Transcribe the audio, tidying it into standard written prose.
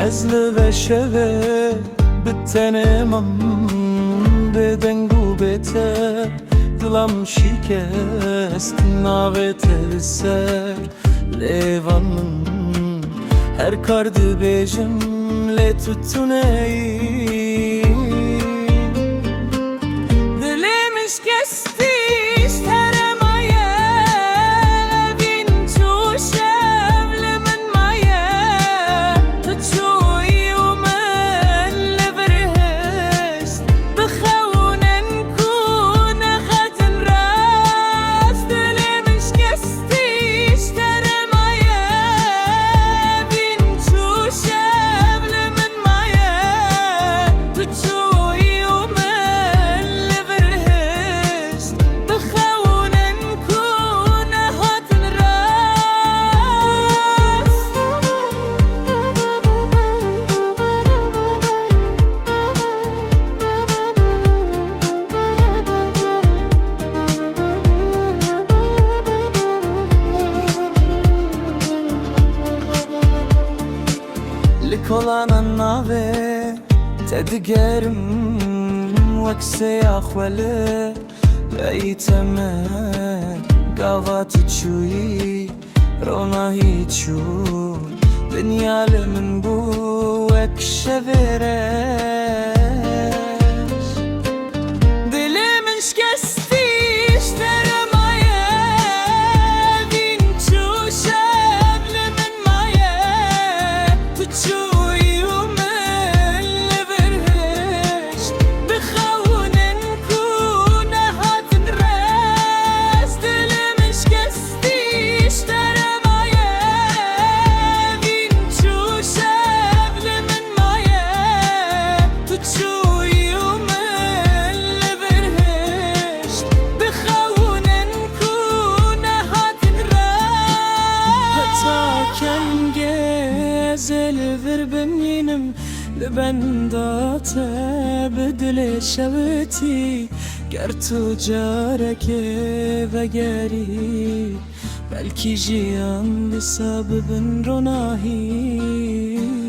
Ezli ve şeve bittenemem Bedengu beter Dilam şikest Navete ser Levanın Her kardı bejim Le tutuneyi Dilimiz kesti Kolana nave tedgerim وكسياخ ولا بيتمن قاضت تشوي رونا هيتشو دنيا من بوك شذرش دلي من شكستيش ترى مايا بنتو شابل من مايا تشو بمينم لبندات بدل شوتي قرتو جارك بقري بلكي جيان لسبب رناهي